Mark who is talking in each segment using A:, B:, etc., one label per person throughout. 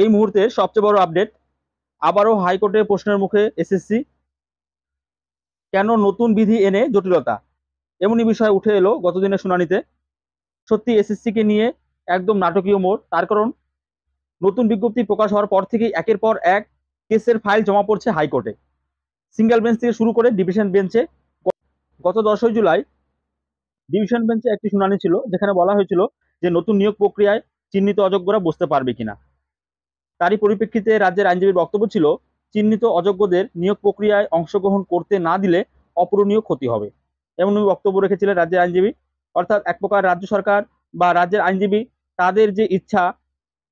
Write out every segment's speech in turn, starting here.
A: এই মুহূর্তের সবচেয়ে বড় আপডেট, আবারও হাইকোর্টের প্রশ্নের মুখে এসএসসি। কেন নতুন বিধি এনে জটিলতা, এমনই বিষয় উঠে এলো গতদিনের শুনানিতে। সত্যি এসএসসি কে নিয়ে একদম নাটকীয় মোড়। তার কারণ নতুন বিজ্ঞপ্তি প্রকাশ হওয়ার পর থেকেই একের পর এক কেসের ফাইল জমা পড়ছে হাইকোর্টে, সিঙ্গেল বেঞ্চ থেকে শুরু করে ডিভিশন বেঞ্চে। গত 10ই জুলাই ডিভিশন বেঞ্চে একটি শুনানি ছিল, যেখানে বলা হয়েছিল যে নতুন নিয়োগ প্রক্রিয়ায় চিহ্নিত অযোগ্যরা বসতে পারবে কিনা। তারই পরিপ্রেক্ষিতে রাজ্যের আইনজীবীর বক্তব্য ছিল, চিহ্নিত অযোগ্যদের নিয়োগ প্রক্রিয়ায় অংশগ্রহণ করতে না দিলে অপূরণীয় ক্ষতি হবে, এমনই বক্তব্য রেখেছিলেন রাজ্যের আইনজীবী। অর্থাৎ এক প্রকার রাজ্য সরকার বা রাজ্যের আইনজীবী তাদের যে ইচ্ছা,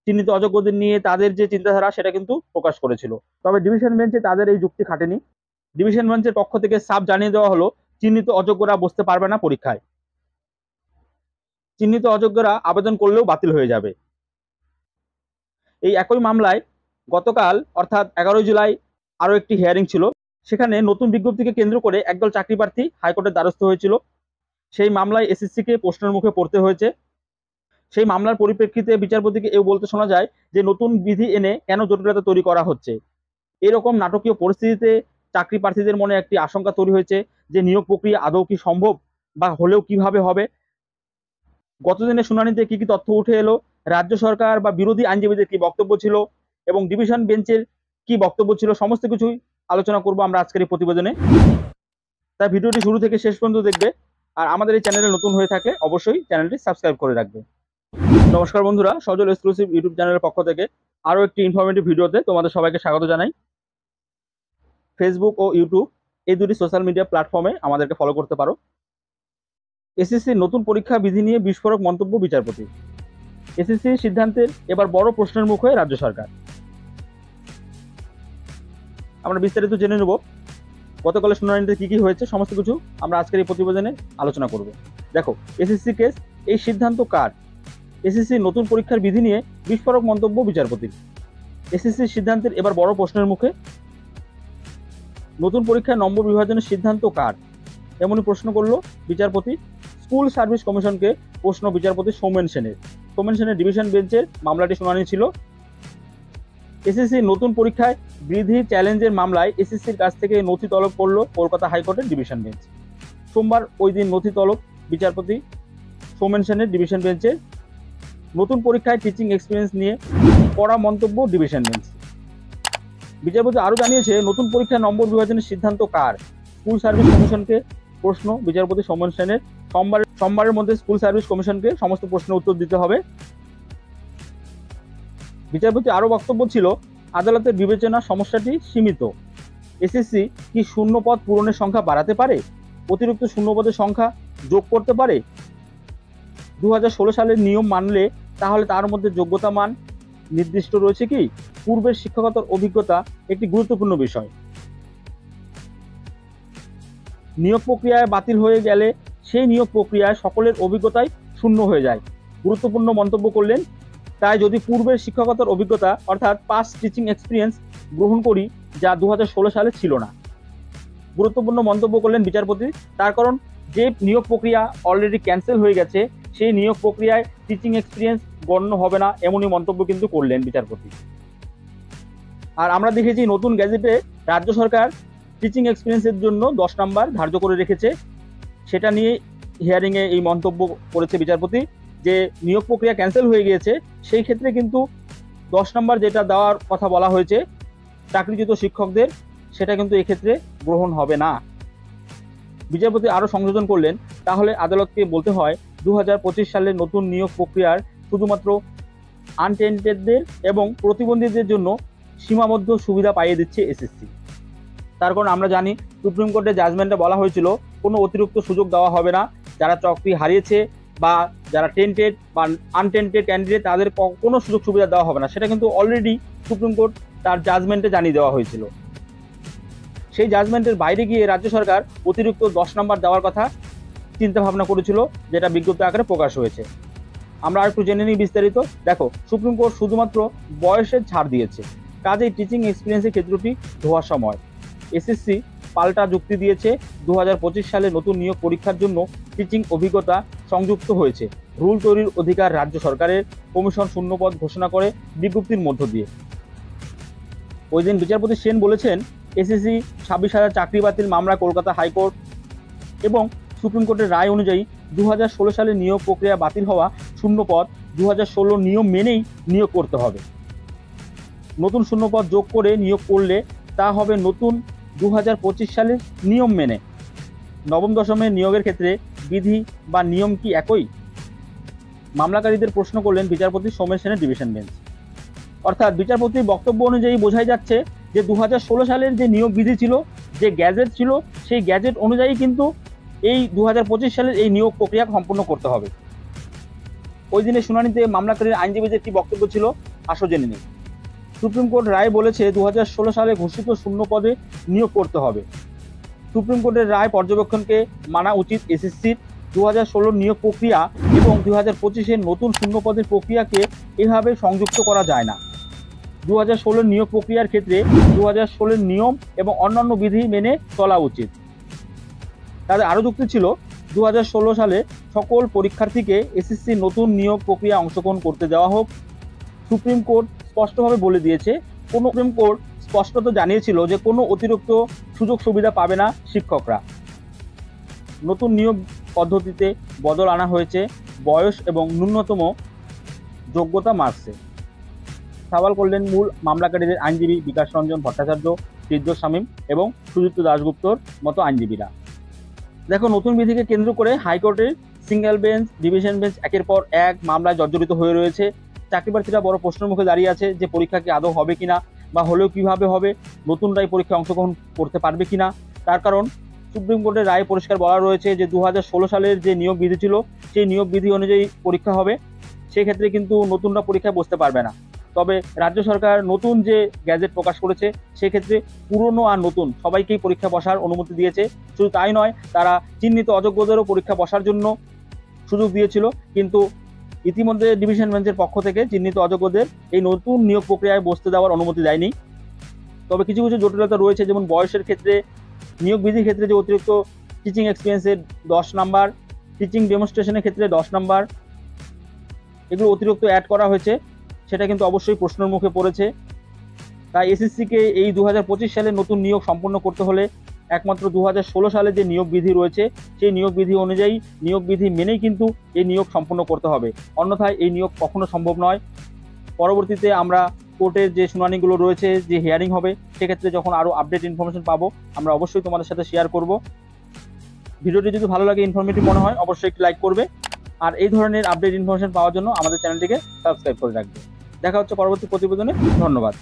A: চিহ্নিত অযোগ্যদের নিয়ে তাদের যে চিন্তাধারা, সেটা কিন্তু প্রকাশ করেছিল। তবে ডিভিশন বেঞ্চে তাদের এই যুক্তি খাটেনি। ডিভিশন বেঞ্চের পক্ষ থেকে সাফ জানিয়ে দেওয়া হলো, চিহ্নিত অযোগ্যরা বসতে পারবে না পরীক্ষায়। চিহ্নিত অযোগ্যরা আবেদন করলেও বাতিল হয়ে যাবে। এই একই মামলায় গতকাল অর্থাৎ 11 জুলাই আরও একটি হিয়ারিং ছিল। সেখানে নতুন বিজ্ঞপ্তিকে কেন্দ্র করে একদল চাকরি প্রার্থী হাইকোর্টের দ্বারস্থ হয়েছিল। সেই মামলায় এসএসসিকে প্রশ্নের মুখে পড়তে হয়েছে। সেই মামলার পরিপ্রেক্ষিতে বিচারপতিকে এও বলতে শোনা যায় যে নতুন বিধি এনে কেন জটিলতা তৈরি করা হচ্ছে। এরকম নাটকীয় পরিস্থিতিতে চাকরি প্রার্থীদের মনে একটি আশঙ্কা তৈরি হয়েছে যে নিয়োগ প্রক্রিয়া আদৌ কি সম্ভব, বা হলেও কিভাবে হবে। গতদিনের শুনানিতে কি কি তথ্য উঠে এলো, রাজ্য সরকার বা বিরোধী আইনজীবীদের কি বক্তব্য ছিল এবং ডিভিশন বেঞ্চের কি বক্তব্য ছিল, সমস্ত কিছুই আলোচনা করব আমরা আজকের এই প্রতিবেদনে। তাই ভিডিওটি শুরু থেকে শেষ পর্যন্ত দেখবে। আর আমাদের এই চ্যানেলে নতুন হয়ে থাকে অবশ্যই চ্যানেলটি সাবস্ক্রাইব করে রাখবে। নমস্কার বন্ধুরা, সজল এক্সক্লুসিভ ইউটিউব চ্যানেলের পক্ষ থেকে আরও একটি ইনফরমেটিভ ভিডিওতে তোমাদের সবাইকে স্বাগত জানাই। ফেসবুক ও ইউটিউব এই দুটি সোশ্যাল মিডিয়া প্ল্যাটফর্মে আমাদেরকে ফলো করতে পারো। এসএসসির নতুন পরীক্ষা বিধি নিয়ে বিস্ফোরক মন্তব্য বিচারপতি। এসএসসির সিদ্ধান্তের এবার বড় প্রশ্নের মুখে রাজ্য সরকার। আমরা বিস্তারিত জেনে নেব গতকালের শুনানিতে কি কি হয়েছে, সমস্ত কিছু আমরা আজকের এই প্রতিবেদনে আলোচনা করব। দেখো, এসএসসি কেস, এই সিদ্ধান্ত কার? এসএসসির নতুন পরীক্ষার বিধি নিয়ে বিস্ফোরক মন্তব্য বিচারপতির। এসএসসির সিদ্ধান্তের এবার বড় প্রশ্নের মুখে। নতুন পরীক্ষায় নম্বর বিভাজনের সিদ্ধান্ত কার, এমনই প্রশ্ন করলো বিচারপতি। স্কুল সার্ভিস কমিশনকে প্রশ্ন বিচারপতি সৌমেন সেনের। সৌমেন সেনের ডিভিশন বেঞ্চের মামলাটি শুনানি ছিল। এসএসসি নতুন পরীক্ষায় বিধি চ্যালেঞ্জের মামলায় এসএসসির কাছ থেকে নথি তলব করলো কলকাতা হাইকোর্টের ডিভিশন বেঞ্চ। সোমবার ওই দিন নথি তলব বিচারপতি সৌমেন সেনের ডিভিশন বেঞ্চে। নতুন পরীক্ষায় টিচিং এক্সপিরিয়েন্স নিয়ে কড়া মন্তব্য ডিভিশন বেঞ্চ। বিচারপতি আরও জানিয়েছে, নতুন পরীক্ষায় নম্বর বিভাজনের সিদ্ধান্ত কার? স্কুল সার্ভিস কমিশনকে প্রশ্ন বিচারপতি সৌমেন সেনের। সোমবারের মধ্যে স্কুল সার্ভিস কমিশনকে সমস্ত প্রশ্নের উত্তর দিতে হবে। বিচারপতি আরও বক্তব্য ছিল, আদালতের বিবেচনা সমস্যাটি সীমিত। এসএসসি কি শূন্য পদ পূরণের সংখ্যা বাড়াতে পারে? অতিরিক্ত শূন্যপদের সংখ্যা যোগ করতে পারে? 2016 সালের নিয়ম মানলে তাহলে তার মধ্যে যোগ্যতা মান নির্দিষ্ট রয়েছে কি? পূর্বের শিক্ষকতার অভিজ্ঞতা একটি গুরুত্বপূর্ণ বিষয়। নিয়োগ প্রক্রিয়ায় বাতিল হয়ে গেলে সেই নিয়োগ প্রক্রিয়ায় সকলের অভিজ্ঞতাই শূন্য হয়ে যায়, গুরুত্বপূর্ণ মন্তব্য করলেন। তাই যদি পূর্বের শিক্ষকতার অভিজ্ঞতা অর্থাৎ পাস্ট টিচিং এক্সপিরিয়েন্স গ্রহণ করি, যা 2016 সালে ছিল না, গুরুত্বপূর্ণ মন্তব্য করলেন বিচারপতি। তার কারণ, যে নিয়োগ প্রক্রিয়া অলরেডি ক্যান্সেল হয়ে গেছে, সেই নিয়োগ প্রক্রিয়ায় টিচিং এক্সপিরিয়েন্স গণ্য হবে না, এমনই মন্তব্য কিন্তু করলেন বিচারপতি। আর আমরা দেখেছি নতুন গ্যাজেটে রাজ্য সরকার টিচিং এক্সপিরিয়েন্সের জন্য 10 নম্বর ধার্য করে রেখেছে। সেটা নিয়ে হিয়ারিংয়ে এই মন্তব্য করেছে বিচারপতি যে নিয়োগ প্রক্রিয়া ক্যান্সেল হয়ে গিয়েছে, সেই ক্ষেত্রে কিন্তু 10 নম্বর যেটা দেওয়ার কথা বলা হয়েছে চাকরিচ্যুত শিক্ষকদের, সেটা কিন্তু এক্ষেত্রে গ্রহণ হবে না। বিচারপতি আরও সংযোজন করলেন, তাহলে আদালতকে বলতে হয় 2025 সালের নতুন নিয়োগ প্রক্রিয়ার শুধুমাত্র আনটেন্টেডদের এবং প্রতিবন্ধীদের জন্য সীমাবদ্ধ সুবিধা পাইয়ে দিচ্ছে এসএসসি। তার কারণ আমরা জানি সুপ্রিম কোর্টের জাজমেন্টে বলা হয়েছিল কোনো অতিরিক্ত সুযোগ দেওয়া হবে না। যারা চাকরি হারিয়েছে বা যারা টেন্টেড বা আনটেন্টেড ক্যান্ডিডেট, তাদের কোনো সুযোগ সুবিধা দেওয়া হবে না। সেটা কিন্তু অলরেডি সুপ্রিম কোর্ট তার জাজমেন্টে জানিয়ে দেওয়া হয়েছিল। সেই জাজমেন্টের বাইরে গিয়ে রাজ্য সরকার অতিরিক্ত 10 নম্বর দেওয়ার কথা চিন্তা ভাবনা করেছিল, যেটা বিজ্ঞপ্তি আকারে প্রকাশ হয়েছে। আমরা একটু জেনে নিই বিস্তারিত। দেখো, সুপ্রিম কোর্ট শুধুমাত্র বয়সের ছাড় দিয়েছে, কাজেই টিচিং এক্সপিরিয়েন্সের ক্ষেত্রটি ধোঁয়াশাময়। এসএসসি পাল্টা যুক্তি দিয়েছে, 2025 সালে নতুন নিয়োগ পরীক্ষার জন্য টিচিং অভিজ্ঞতা সংযুক্ত হয়েছে, রুল তৈরির অধিকার রাজ্য সরকারের। কমিশন শূন্যপদ ঘোষণা করে বিজ্ঞপ্তির মধ্য দিয়ে। ওই দিন বিচারপতি সেন বলেছেন, এসএসসি 26,000 চাকরি বাতিল মামলা কলকাতা হাইকোর্ট এবং সুপ্রিম কোর্টের রায় অনুযায়ী 2016 সালে নিয়োগ প্রক্রিয়া বাতিল হওয়া শূন্যপদ 2016 নিয়ম মেনেই নিয়োগ করতে হবে। নতুন শূন্যপদ যোগ করে নিয়োগ করলে তা হবে নতুন 2025 সালের নিয়ম মেনে। নবম দশমের নিয়োগের ক্ষেত্রে বিধি বা নিয়ম কি একই? মামলাকারীদের প্রশ্ন করলেন বিচারপতি সোমেন সেনের ডিভিশন বেঞ্চ। অর্থাৎ বিচারপতির বক্তব্য অনুযায়ী বোঝাই যাচ্ছে যে 2016 সালের যে নিয়োগ বিধি ছিল, যে গ্যাজেট ছিল, সেই গ্যাজেট অনুযায়ী কিন্তু এই 2025 সালের এই নিয়োগ প্রক্রিয়া সম্পূর্ণ করতে হবে। ওই দিনের শুনানিতে মামলাকারীর আইনজীবীদের কি বক্তব্য ছিল আসো জেনে নিন। সুপ্রিম কোর্ট রায় বলেছে 2016 সালে ঘোষিত শূন্য পদে নিয়োগ করতে হবে। সুপ্রিম কোর্টের রায় পর্যবেক্ষণকে মানা উচিত। এসএসসির 2016 নিয়োগ প্রক্রিয়া এবং 2025-এর নতুন শূন্য পদের প্রক্রিয়াকে এভাবে সংযুক্ত করা যায় না। 2016 নিয়োগ প্রক্রিয়ার ক্ষেত্রে 2016 নিয়ম এবং অন্যান্য বিধি মেনে চলা উচিত। তাদের আরও যুক্তি ছিল 2016 সালে সকল পরীক্ষার্থীকে এসএসসির নতুন নিয়োগ প্রক্রিয়া অংশগ্রহণ করতে দেওয়া হোক। সুপ্রিম কোর্ট স্পষ্টভাবে বলে দিয়েছে, সুপ্রিম কোর্ট স্পষ্টত জানিয়েছিল যে কোনো অতিরিক্ত সুযোগ সুবিধা পাবে না শিক্ষকরা। নতুন নিয়োগ পদ্ধতিতে বদল আনা হয়েছে বয়স এবং ন্যূনতম যোগ্যতা মার্কসে। সওয়াল করলেন মূল মামলাকারীদের আইনজীবী বিকাশ রঞ্জন ভট্টাচার্য, ফিরদৌস শামীম এবং সুজিত দাশগুপ্তর মতো আইনজীবীরা। দেখো, নতুন বিধিকে কেন্দ্র করে হাইকোর্টের সিঙ্গেল বেঞ্চ, ডিভিশন বেঞ্চ একের পর এক মামলায় জর্জরিত হয়ে রয়েছে। চাকরি প্রার্থীরা বড় প্রশ্নের মুখে দাঁড়িয়ে আছে যে পরীক্ষা কি আদৌ হবে কিনা, বা হলেও কিভাবে হবে, নতুনরাই পরীক্ষায় অংশগ্রহণ করতে পারবে কিনা। তার কারণ সুপ্রিম কোর্টের রায়ে পরিষ্কার বলা রয়েছে যে 2016 সালের যে নিয়োগ বিধি ছিল সেই নিয়োগ বিধি অনুযায়ী পরীক্ষা হবে। সেক্ষেত্রে কিন্তু নতুনরা পরীক্ষায় বসতে পারবে না। তবে রাজ্য সরকার নতুন যে গ্যাজেট প্রকাশ করেছে সেক্ষেত্রে পুরনো আর নতুন সবাইকেই পরীক্ষা বসার অনুমতি দিয়েছে। শুধু তাই নয়, তারা চিহ্নিত অযোগ্যদেরও পরীক্ষা বসার জন্য সুযোগ দিয়েছিল, কিন্তু ইতিমধ্যে ডিভিশন বেঞ্চের পক্ষ থেকে চিহ্নিত অযোগ্যদের এই নতুন নিয়োগ প্রক্রিয়ায় বসতে দেওয়ার অনুমতি দেয়নি। তবে কিছু কিছু জটিলতা রয়েছে, যেমন বয়সের ক্ষেত্রে, নিয়োগ বিধির ক্ষেত্রে যে অতিরিক্ত টিচিং এক্সপিরিয়েন্সের 10 নাম্বার, টিচিং ডেমনস্ট্রেশনের ক্ষেত্রে 10 নাম্বার, এগুলো অতিরিক্ত অ্যাড করা হয়েছে, সেটা কিন্তু অবশ্যই প্রশ্নের মুখে পড়েছে। তাই এসএসসিকে এই 2025 সালে নতুন নিয়োগ সম্পন্ন করতে হলে একমাত্র 2016 সালে যে নিয়োগ বিধি রয়েছে সেই নিয়োগ বিধি অনুযায়ী, নিয়োগ বিধি মেনেই কিন্তু এই নিয়োগ সম্পন্ন করতে হবে। অন্যথায় এই নিয়োগ কখনো সম্ভব নয়। পরবর্তীতে আমরা কোর্টের যে শুনানিগুলো রয়েছে, যে হিয়ারিং হবে, সেক্ষেত্রে যখন আরও আপডেট ইনফরমেশন পাবো আমরা অবশ্যই তোমাদের সাথে শেয়ার করব। ভিডিওটি যদি ভালো লাগে, ইনফরমেটিভ মনে হয়, অবশ্যই একটি লাইক করবে। আর এই ধরনের আপডেট ইনফরমেশন পাওয়ার জন্য আমাদের চ্যানেলটিকে সাবস্ক্রাইব করে রাখবে। দেখা হচ্ছে পরবর্তী প্রতিবেদনে। ধন্যবাদ।